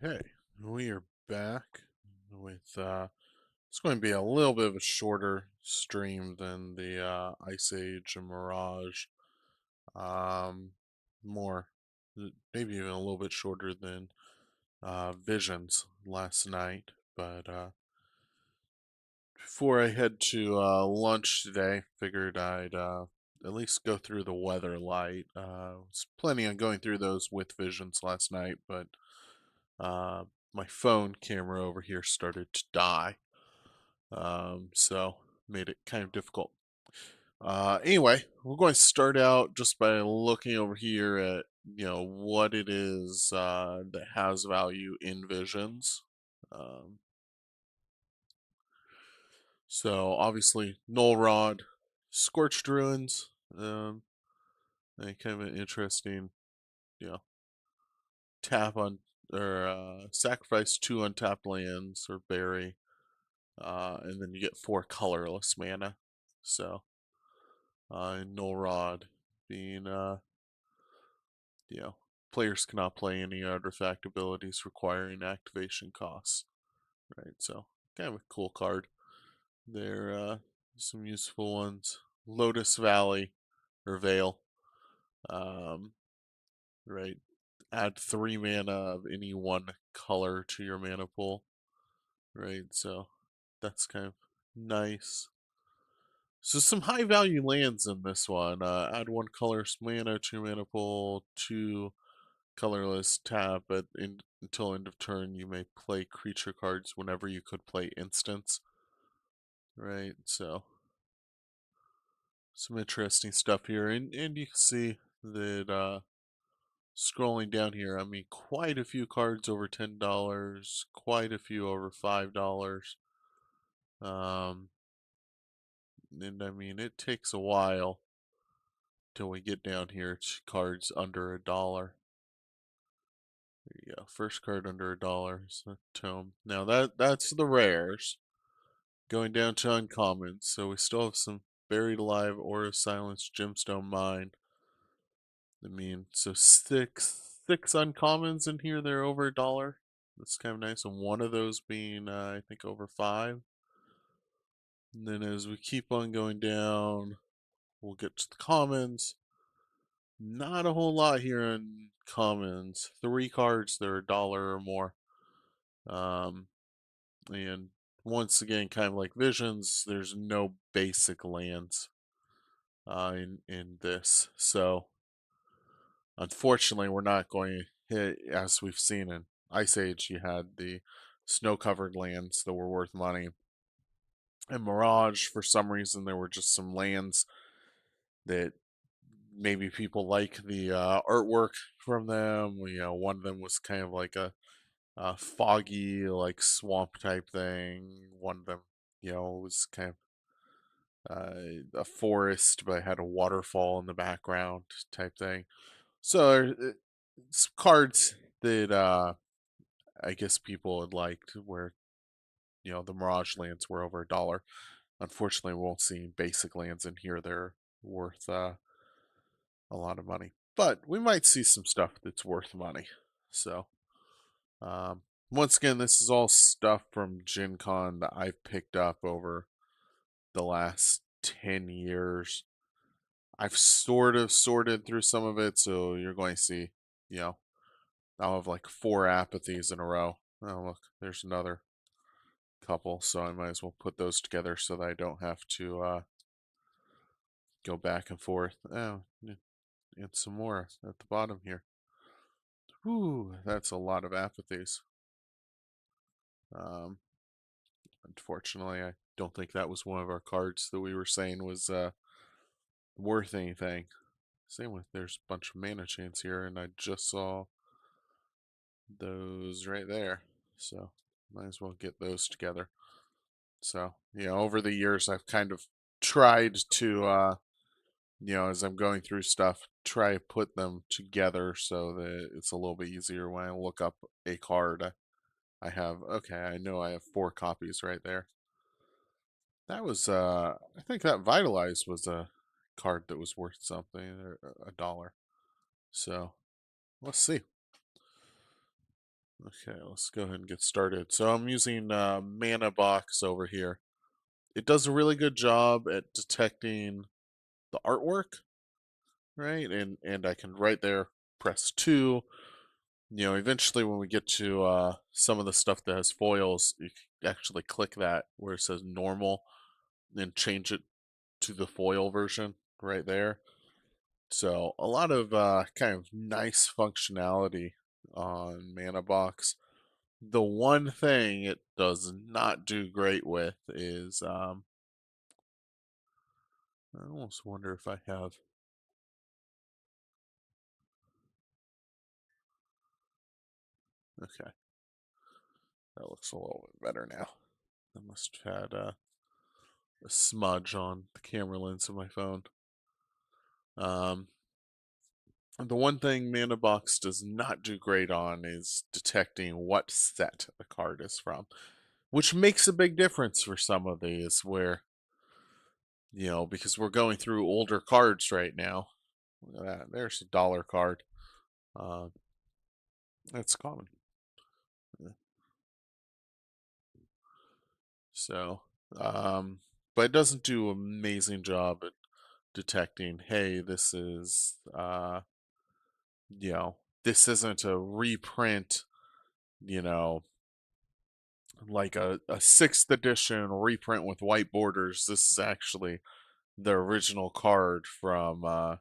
Okay, we are back with it's going to be a little bit of a shorter stream than the Ice Age and Mirage. Um, more, maybe even a little bit shorter than Visions last night. But before I head to lunch today, figured I'd at least go through the Weatherlight. Was planning on going through those with Visions last night, but uh, my phone camera over here started to die, so made it kind of difficult. Anyway, we're going to start out just by looking over here at what it is that has value in Visions. Um, so obviously Null Rod, Scorched Ruins, and kind of an interesting, you know, tap on or sacrifice 2 untapped lands or bury. And then you get 4 colorless mana. So, and Null Rod being, you know, players cannot play any artifact abilities requiring activation costs, right? So, kind of a cool card. There some useful ones. Lotus Valley or Veil, um, right? Add 3 mana of any one color to your mana pool, right? So that's kind of nice. So some high value lands in this one. Add 1 colorless mana to your mana pool, 2 colorless tap. Until end of turn, you may play creature cards whenever you could play instants. Right, so some interesting stuff here, and you can see that scrolling down here, I mean, quite a few cards over $10, quite a few over $5. Um, and I mean, it takes a while till we get down here to cards under $1. There you go. First card under $1 is a tome. Now that's the rares. Going down to uncommons. So we still have some Buried Alive, Aura Silence, Gemstone Mine. I mean, so six uncommons in here. They're over $1. That's kind of nice. And one of those being, I think, over 5. And then as we keep on going down, we'll get to the commons. Not a whole lot here in commons. 3 cards, they're $1 or more. And once again, kind of like Visions, there's no basic lands in this. So unfortunately, we're not going to hit, as we've seen in Ice Age, you had the snow-covered lands that were worth money. In Mirage, for some reason, there were just some lands that maybe people like the artwork from them. One of them was kind of like a foggy, like swamp type thing. One of them, was kind of a forest, but had a waterfall in the background type thing. So it's cards that I guess people had liked, where the Mirage lands were over $1. Unfortunately, we won't see basic lands in here. They're worth a lot of money, but we might see some stuff that's worth money. So once again, this is all stuff from Gen Con that I've picked up over the last 10 years. I've sort of sorted through some of it, so you're going to see, you know, I'll have like 4 apathies in a row. Oh, look, there's another couple, so I might as well put those together so that I don't have to go back and forth. Oh, and some more at the bottom here. Whew, that's a lot of apathies. Um, Unfortunately, I don't think that was one of our cards that we were saying was worth anything. Same with, there's a bunch of mana chains here, and I just saw those right there. So might as well get those together. So, over the years, I've kind of tried to, as I'm going through stuff, try to put them together so that it's a little bit easier when I look up a card. I have, okay, I know I have 4 copies right there. That was, I think that Vitalize was a card that was worth something, or $1. So, let's see. Okay, let's go ahead and get started. So I'm using Mana Box over here. It does a really good job at detecting the artwork, right? And I can right there press 2. Eventually when we get to some of the stuff that has foils, you can actually click that where it says normal and change it to the foil version right there. So a lot of kind of nice functionality on Mana Box. The one thing it does not do great with is I almost wonder if I have. Okay, that looks a little bit better now. I must have had a smudge on the camera lens of my phone. Um, the one thing Mana Box does not do great on is detecting what set a card is from, which makes a big difference for some of these where, because we're going through older cards right now. Look at that. There's a dollar card. Uh, that's common. Yeah. So, um, but it doesn't do an amazing job at detecting, hey, you know, this isn't a reprint, you know, like a sixth edition reprint with white borders. This is actually the original card uh,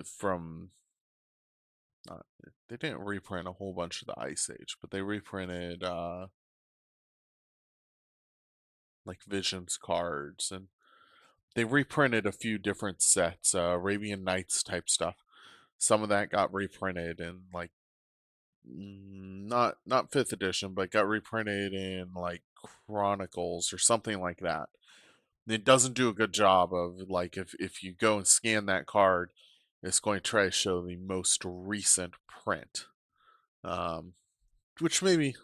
from uh, they didn't reprint a whole bunch of the Ice Age, but they reprinted like Visions cards, and they reprinted a few different sets, Arabian Nights type stuff. Some of that got reprinted in like not fifth edition, but got reprinted in like Chronicles or something like that. It doesn't do a good job of like if you go and scan that card, it's going to try to show the most recent print, um, which maybe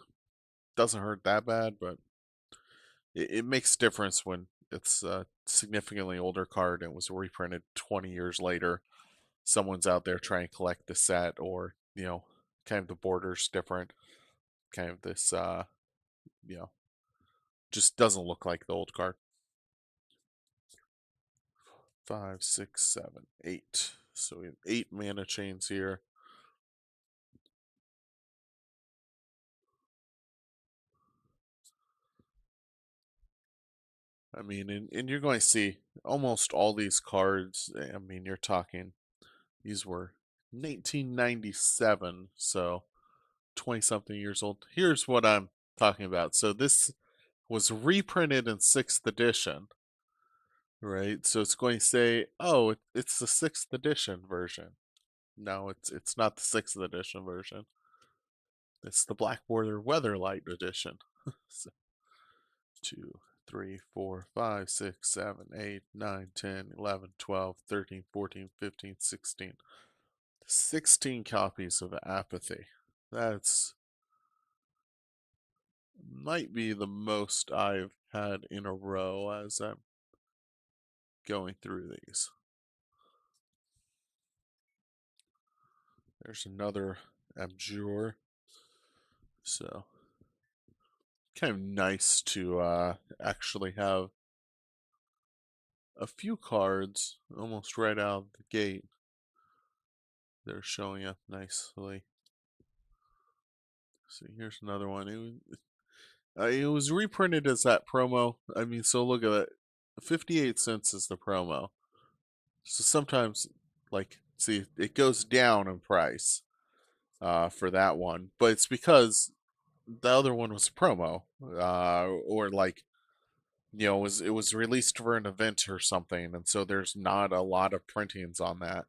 doesn't hurt that bad, but it makes a difference when it's a significantly older card and was reprinted 20 years later. Someone's out there trying to collect the set, or kind of the borders different, kind of this you know just doesn't look like the old card. Five, six, seven, eight. So we have 8 mana chains here. I mean, and you're going to see almost all these cards. I mean, you're talking, these were 1997, so 20 something years old. Here's what I'm talking about. So this was reprinted in 6th edition, right? So it's going to say, oh, it's the 6th edition version. No, it's not the 6th edition version. It's the Black Border Weatherlight edition. So 2, 3, 4, 5, 6, 7, 8, 9, 10, 11, 12, 13, 14, 15, 16. 16 copies of Apathy. That's might be the most I've had in a row as I'm going through these. There's another Abjure. So kind of nice to actually have a few cards almost right out of the gate. They're showing up nicely. See, here's another one. It was reprinted as that promo. I mean, so look at it. 58 cents is the promo. So sometimes, like, see, it goes down in price for that one, but it's because the other one was a promo, or like, it was released for an event or something, and so there's not a lot of printings on that.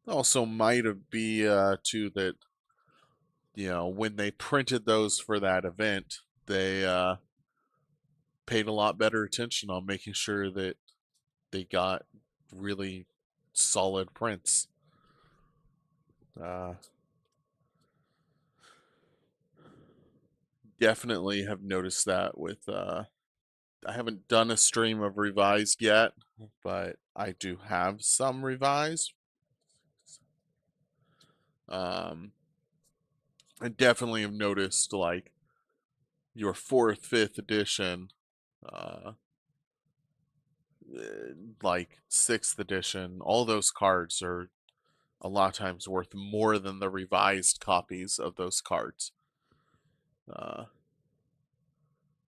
Also, might have be too that when they printed those for that event, they paid a lot better attention on making sure that they got really solid prints. Uh, Definitely have noticed that with I haven't done a stream of revised yet, but I do have some revised. Um, I definitely have noticed like your fourth, fifth edition, uh, like sixth edition, all those cards are a lot of times worth more than the revised copies of those cards. Uh,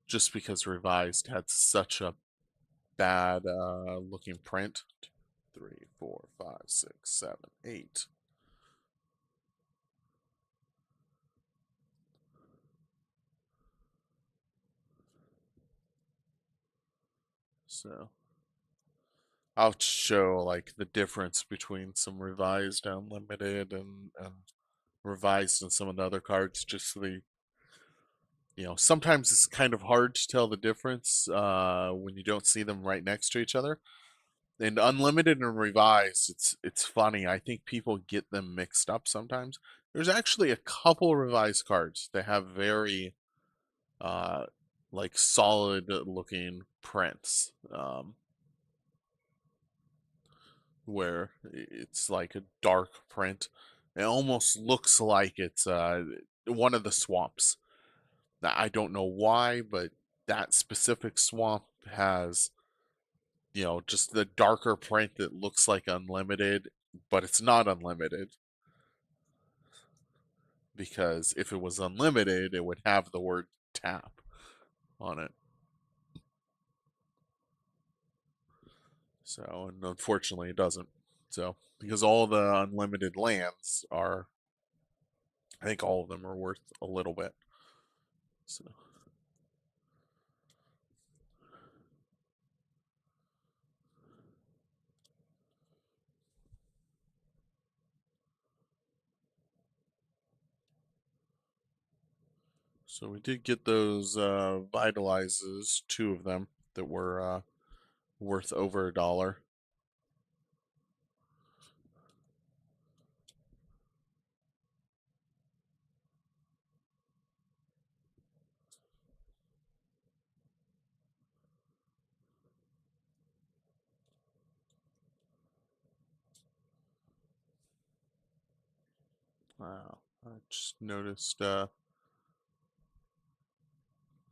just because revised had such a bad looking print. 3, 4, 5, 6, 7, 8. So I'll show like the difference between some revised unlimited and revised and some of the other cards. Just so sometimes it's kind of hard to tell the difference when you don't see them right next to each other. And unlimited and revised, it's funny. I think people get them mixed up sometimes. There's actually a couple revised cards that have very uh like solid looking prints. Where it's like a dark print. It almost looks like it's one of the swamps. Now, I don't know why, but that specific swamp has, just the darker print that looks like unlimited, but it's not unlimited because if it was unlimited, it would have the word tap on it. So, and unfortunately, it doesn't. So, because all the unlimited lands are, I think all of them are worth a little bit. So, so we did get those vitalizes, two of them that were worth over $1. Wow. I just noticed the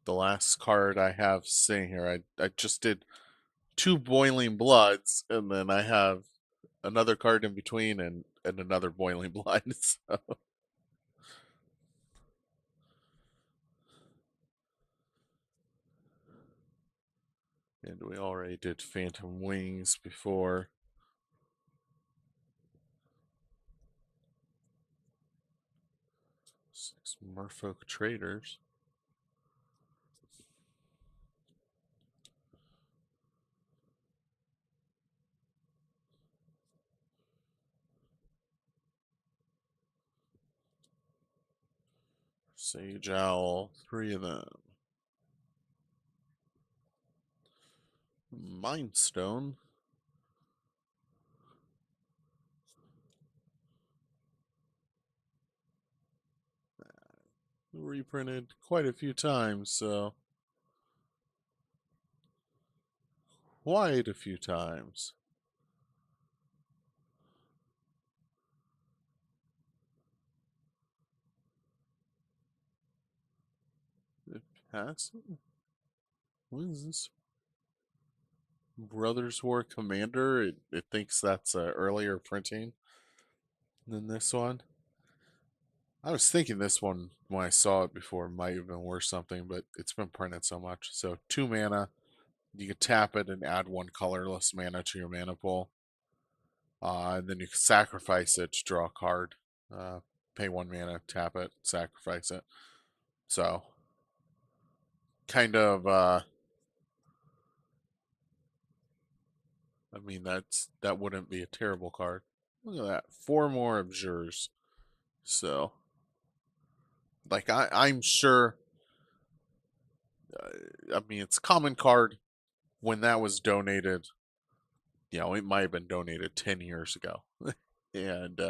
last card I have sitting here. I just did two Boiling Bloods, and then I have another card in between and another Boiling Blood. So, and we already did Phantom Wings before. 6 Merfolk Traders. Sage Owl, 3 of them. Mind Stone. Reprinted quite a few times, so quite a few times. It passed. What is this? Brothers War Commander. It thinks that's a earlier printing than this one. I was thinking this one when I saw it before might have been worth something, but it's been printed so much. So 2 mana, you can tap it and add 1 colorless mana to your mana pool. And then you can sacrifice it to draw a card. Pay 1 mana, tap it, sacrifice it. So kind of I mean that wouldn't be a terrible card. Look at that. 4 more Abjures. So like I'm sure I mean it's common card when that was donated, it might have been donated 10 years ago. And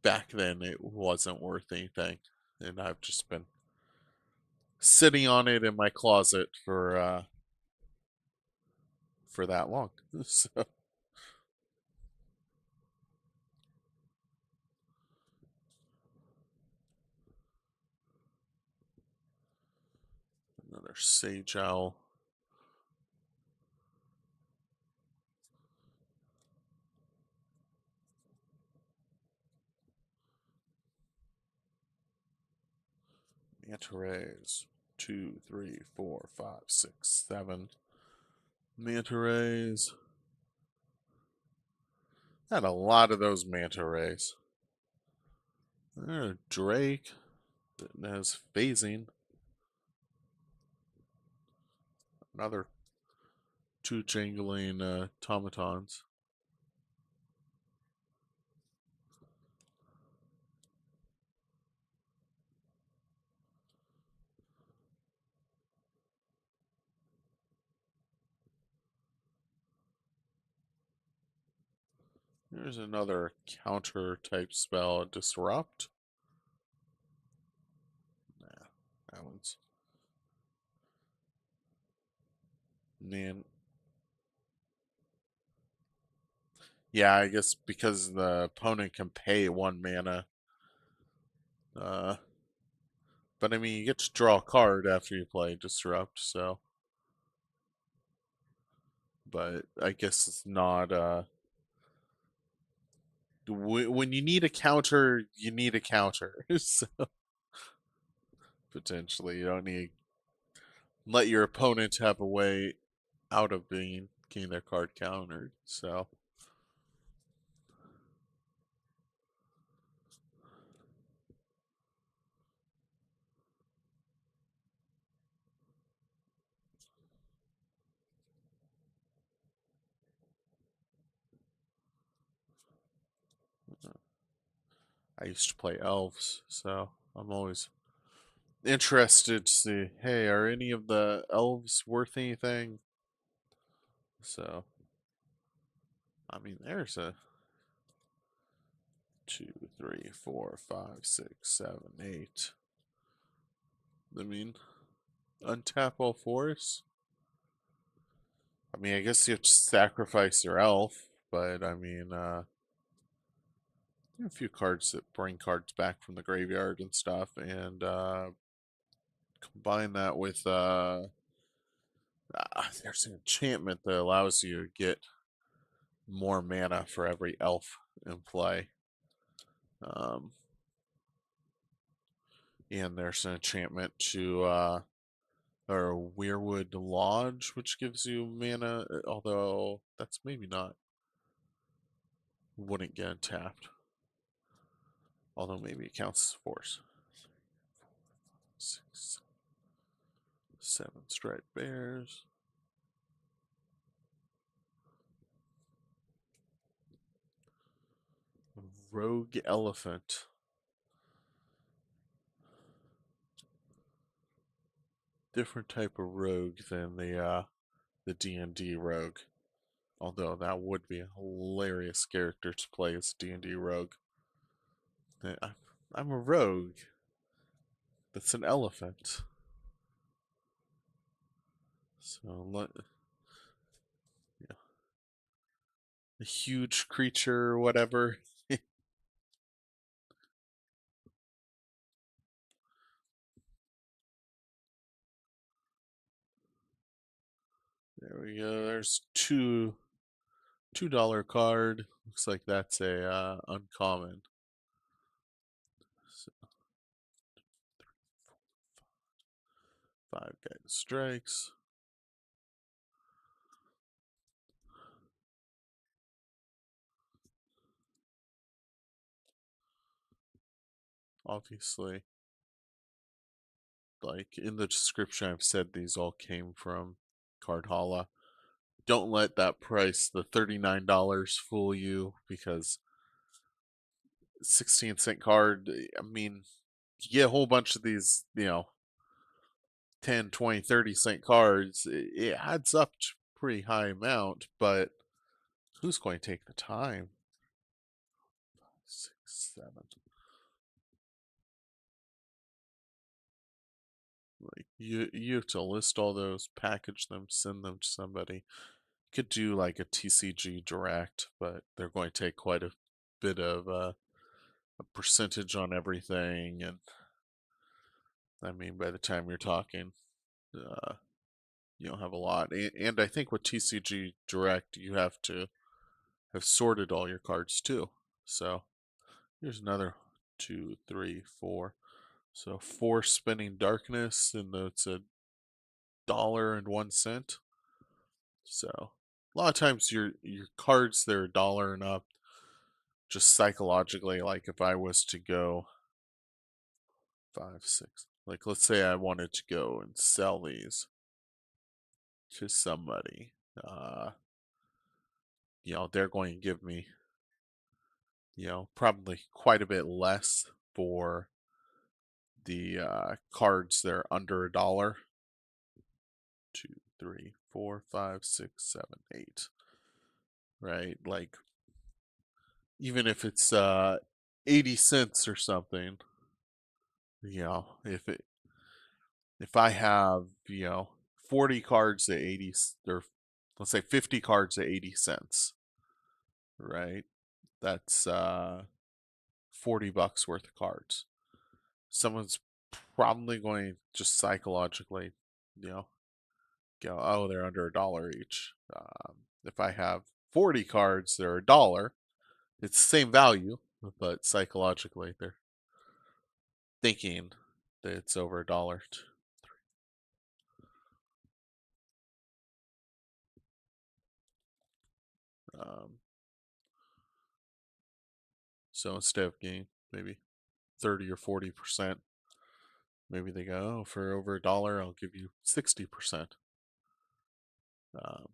back then it wasn't worth anything. And I've just been sitting on it in my closet for that long. So Another Sage Owl. Manta Rays. 2, 3, 4, 5, 6, 7. Manta Rays. Had a lot of those Manta Rays. Drake that has phasing. Another two jangling automatons. Here's another counter type spell, Disrupt. Nah, that one's. Man. Yeah, I guess because the opponent can pay 1 mana. Uh, but I mean, you get to draw a card after you play Disrupt, so. But I guess it's not. When you need a counter, you need a counter. So potentially, you don't need let your opponent have a way out of being getting their card countered. So I used to play elves, so I'm always interested to see, hey, are any of the elves worth anything? So I mean, there's a 2, 3, 4, 5, 6, 7, 8. I mean, untap all fours. I mean, I guess you have to sacrifice your elf, but I mean, a few cards that bring cards back from the graveyard and stuff, and combine that with there's an enchantment that allows you to get more mana for every elf in play. Um, and there's an enchantment to or Weirwood Lodge, which gives you mana, although that's maybe not wouldn't get untapped. Although maybe it counts as force. 6, 7 striped bears. Rogue elephant. Different type of rogue than the D&D rogue. Although that would be a hilarious character to play as D&D rogue. I'm a rogue. That's an elephant. So yeah, a huge creature, whatever. There we go. There's $2 card. Looks like that's a uncommon. So 5 guided strikes. Obviously, like in the description, I've said these all came from Card Holla. Don't let that price, the $39, fool you, because 16-cent card, I mean, you get a whole bunch of these, 10, 20, 30-cent cards. It adds up to a pretty high amount, but who's going to take the time? 6, 7. Like you have to list all those, package them, send them to somebody. Could do like a TCG direct, but they're going to take quite a bit of a percentage on everything, and I mean by the time you're talking Uh, you don't have a lot, and I think with TCG Direct, you have to have sorted all your cards too. So here's another 2, 3, 4. So 4 spinning darkness, and it's $1.01. So a lot of times your cards they're $1 and up. Just psychologically, like if I was to go 5, 6, like let's say I wanted to go and sell these to somebody, uh, they're going to give me, probably quite a bit less for the cards that are under $1. 2, 3, 4, 5, 6, 7, 8. Right? Like even if it's 80 cents or something, if I have, 40 cards at 80 or let's say 50 cards at 80 cents, right? That's $40 worth of cards. Someone's probably going to just psychologically, you know, go, oh, they're under $1 each. If I have 40 cards, they're $1. It's the same value, but psychologically, they're thinking that it's over $1. Um, so instead of getting maybe 30 or 40%, maybe they go, oh, for over $1, I'll give you 60%. Um,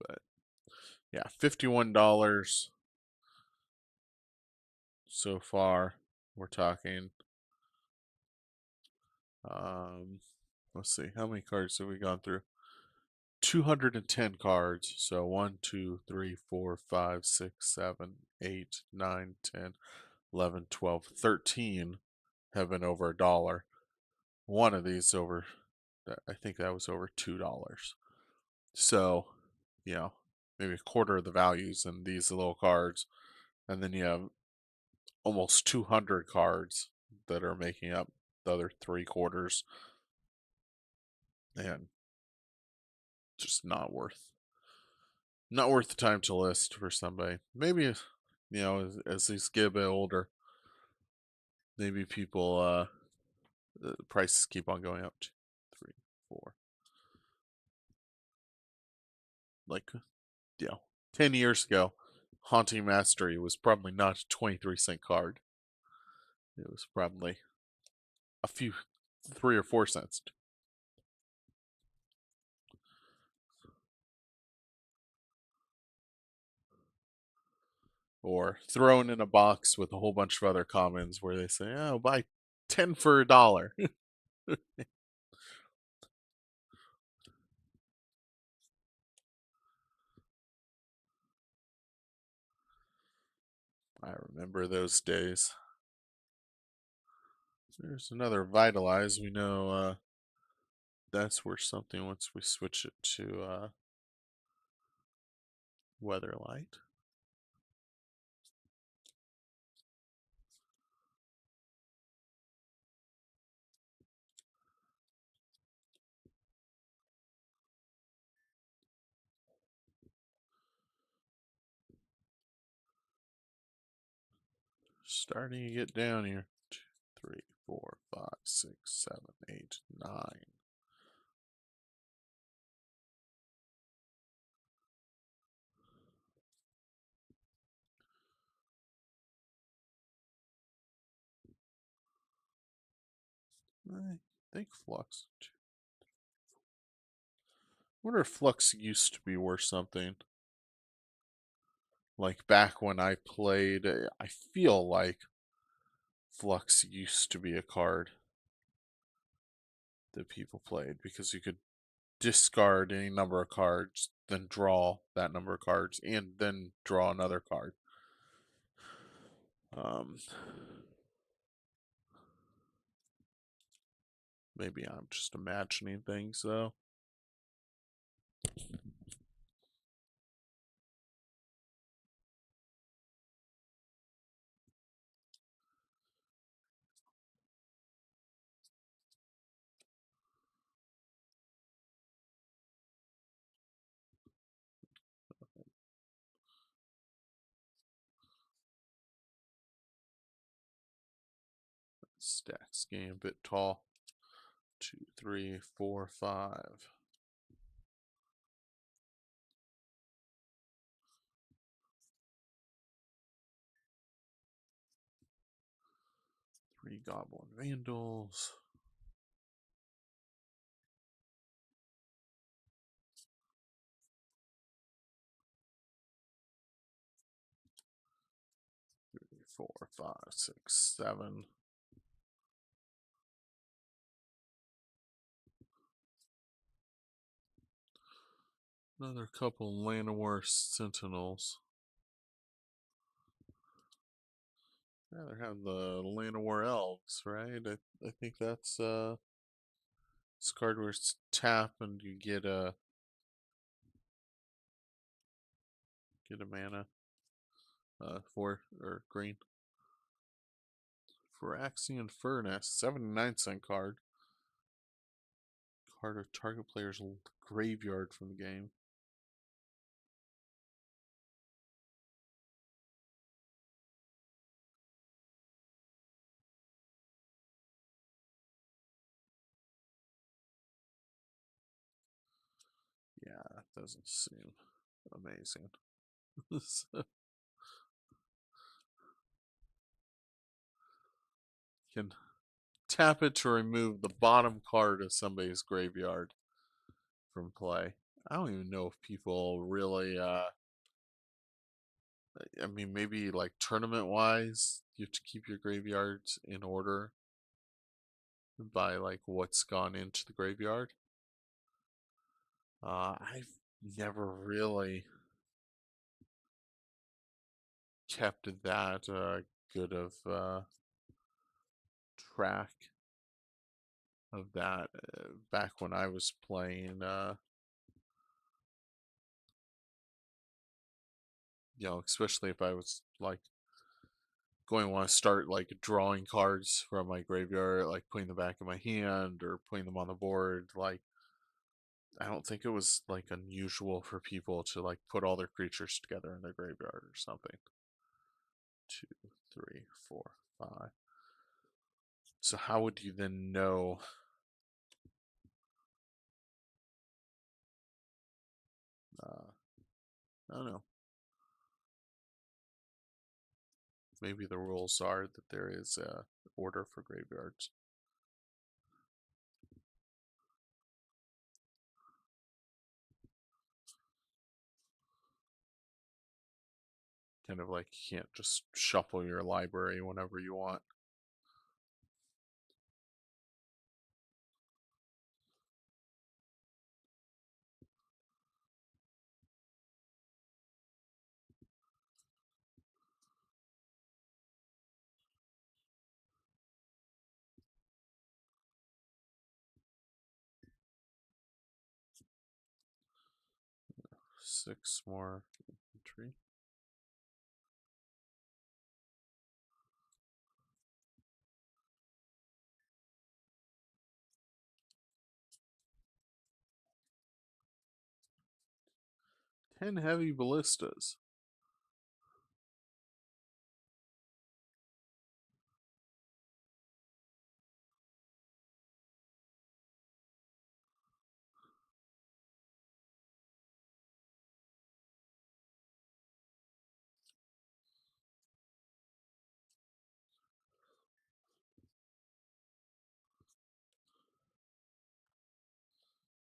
but yeah, $51 so far. We're talking. Um, let's see, how many cards have we gone through? 210 cards. So 1, 2, 3, 4, 5, 6, 7, 8, 9, 10, 11, 12, 13 have been over $1. One of these over, I think that was over $2. So, you know, maybe a quarter of the values in these little cards. And then you have almost 200 cards that are making up the other 3 quarters. And just not worth the time to list for somebody. Maybe, as these get a bit older, maybe people, the prices keep on going up. 2, 3, 4. Like, 10 years ago, Haunting Mastery was probably not a 23-cent card. It was probably a few, 3 or 4 cents. Or thrown in a box with a whole bunch of other commons where they say, oh, buy 10 for $1. I remember those days. There's another Vitalize. We know that's worth something once we switch it to Weatherlight. Starting to get down here. 2, 3, 4, 5, 6, 7, 8, 9. I think Flux. I wonder if Flux used to be worth something. Like back when I played, I feel like Flux used to be a card. that people played because you could discard any number of cards, then draw that number of cards, and then draw another card. Um, Maybe I'm just imagining things though. Stacks game a bit tall. 2, 3, 4, 5. Three Goblin Vandals. Three, 4, 5, 6, 7. Another couple Llanowar Sentinels. Rather have the Llanowar Elves, right? I think that's this card where it's tap and you get a mana for or green. Phyrexian Furnace, 79-cent card. Card of target player's graveyard from the game. Yeah, that doesn't seem amazing. Can tap it to remove the bottom card of somebody's graveyard from play. I don't even know if people really I mean maybe like tournament wise you have to keep your graveyards in order by like what's gone into the graveyard. I've never really kept that good of track of that back when I was playing especially if I was like going to want to start like drawing cards from my graveyard, like putting them back in my hand or putting them on the board. Like, I don't think it was like unusual for people to like put all their creatures together in their graveyard or something. 2, 3, 4, 5. So how would you then know? Uh, I don't know. Maybe the rules are that there is a order for graveyards. Kind of like you can't just shuffle your library whenever you want. Six more infantry. Ten heavy ballistas.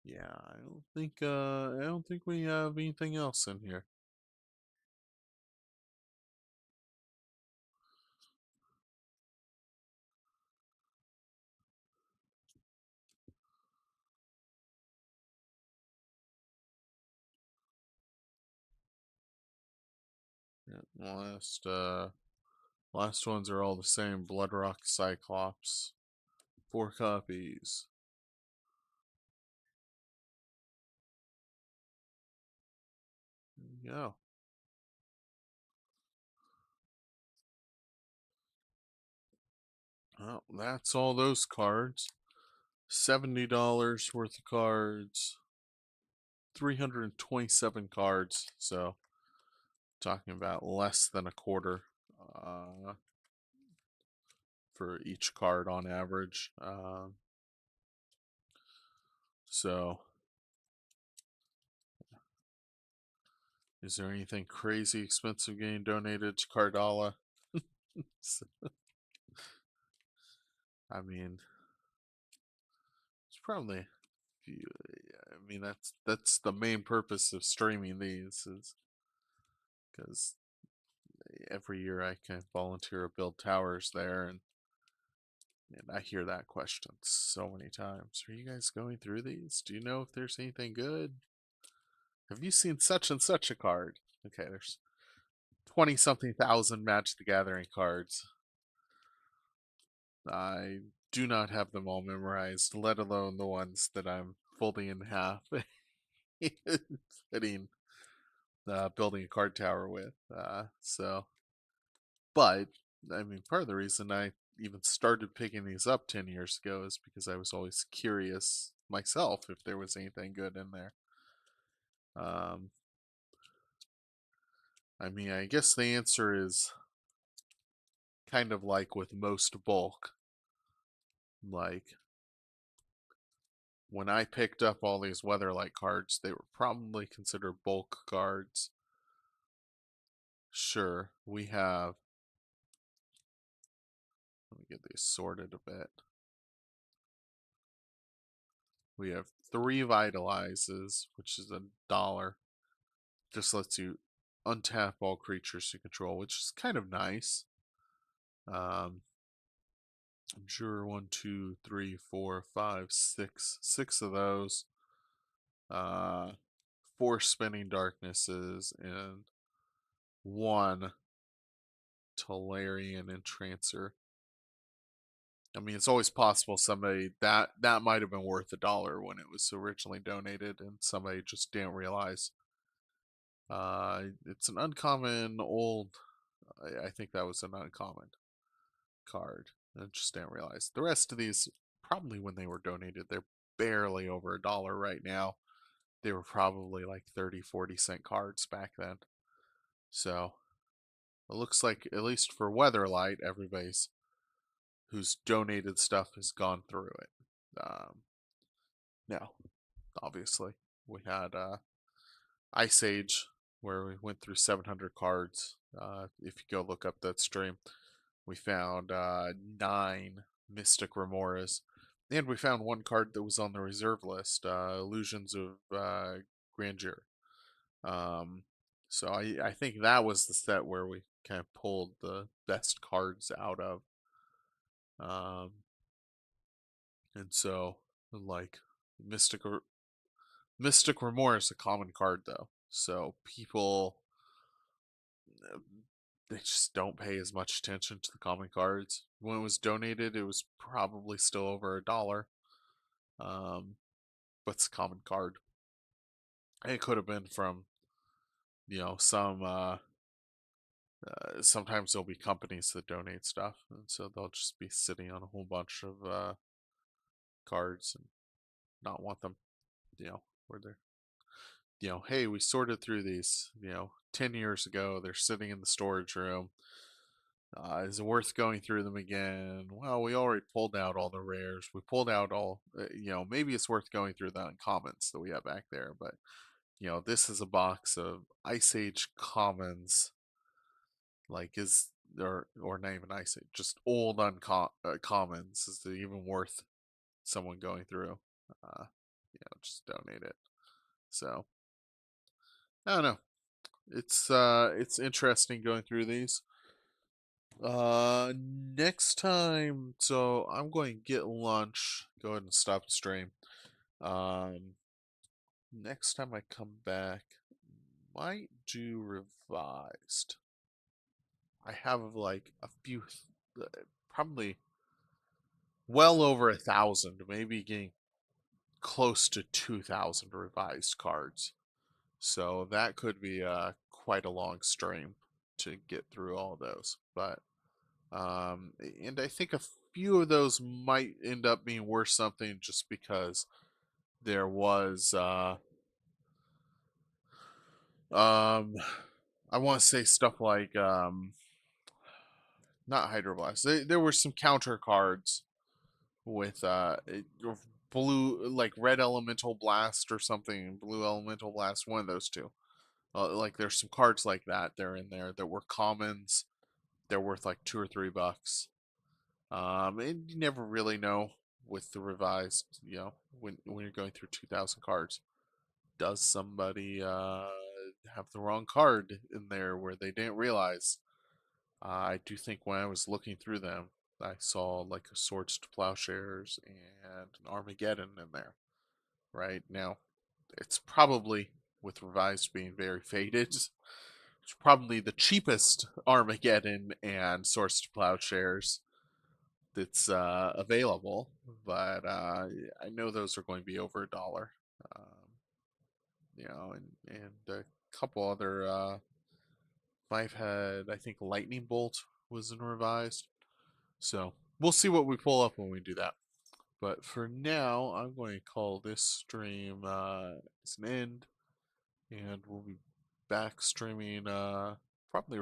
Yeah, I don't think we have anything else in here. Last ones are all the same. Bloodrock Cyclops. 4 copies. Yeah. Well, that's all those cards. $70 worth of cards. 327 cards. So, talking about less than a quarter for each card on average. So, is there anything crazy expensive getting donated to Cardala? I mean, it's probably. I mean, that's the main purpose of streaming these is because every year I can volunteer to build towers there, and I hear that question so many times. Are you guys going through these? Do you know if there's anything good? Have you seen such and such a card? Okay, there's 20 something thousand Magic the Gathering cards. I do not have them all memorized, let alone the ones that I'm folding in half, putting, building a card tower with. But I mean, part of the reason I even started picking these up 10 years ago is because I was always curious myself if there was anything good in there. Um, I mean, I guess the answer is kind of like with most bulk. Like, when I picked up all these Weatherlight cards, they were probably considered bulk cards. Sure, we have. Let me get these sorted a bit. We have 3 Vitalizes, which is $1. Just lets you untap all creatures you control, which is kind of nice. I'm sure 1, 2, 3, 4, 5, 6, 6 of those. 4 spinning darknesses and 1 Tolarian Entrancer. I mean, it's always possible somebody that might have been worth $1 when it was originally donated, and somebody just didn't realize. It's an uncommon old. I think that was an uncommon card. I just didn't realize. The rest of these, probably when they were donated, they're barely over $1 right now. They were probably like 30, 40 cent cards back then. So it looks like, at least for Weatherlight, everybody's who's donated stuff has gone through it. Now, obviously, we had Ice Age, where we went through 700 cards. If you go look up that stream, we found 9 Mystic Remoras, and we found 1 card that was on the reserve list, Illusions of Grandeur. So I think that was the set where we kind of pulled the best cards out of. Um, and so, like, Mystic Mystic Remorse is a common card though, so people they just don't pay as much attention to the common cards. When it was donated, it was probably still over $1. Um, but it's a common card. And it could have been from some. Sometimes there'll be companies that donate stuff, and so they'll just be sitting on a whole bunch of cards and not want them. Where they're hey, we sorted through these, 10 years ago. They're sitting in the storage room. Is it worth going through them again? Well, we already pulled out all the rares. We pulled out all, maybe it's worth going through the uncommons that we have back there. But, this is a box of Ice Age commons. Like, or not even Ice Age, just old commons. Is it even worth someone going through? Just donate it. So, I don't know. It's interesting going through these. Next time, so I'm going to get lunch. Go ahead and stop the stream. Um, Next time I come back, might do revised. I have like a few, probably well over 1,000, maybe getting close to 2,000 revised cards. So that could be quite a long stream to get through all those. But and I think a few of those might end up being worth something just because there was um I want to say stuff like not Hydroblast. There were some counter cards with blue, like red elemental blast or something, blue elemental blast, one of those two. Like there's some cards like that they're in there that were commons. They're worth like $2 or $3. And you never really know with the revised, when you're going through 2,000 cards, does somebody have the wrong card in there where they didn't realize? I do think when I was looking through them, I saw like a Swords to Plowshares and an Armageddon in there. Right now, it's probably, with revised being very faded, it's probably the cheapest Armageddon and Swords to Plowshares that's available, but I know those are going to be over $1. Um, and a couple other. I've had, I think, Lightning Bolt was in revised, so we'll see what we pull up when we do that. But for now, I'm going to call this stream as an end, and we'll be back streaming probably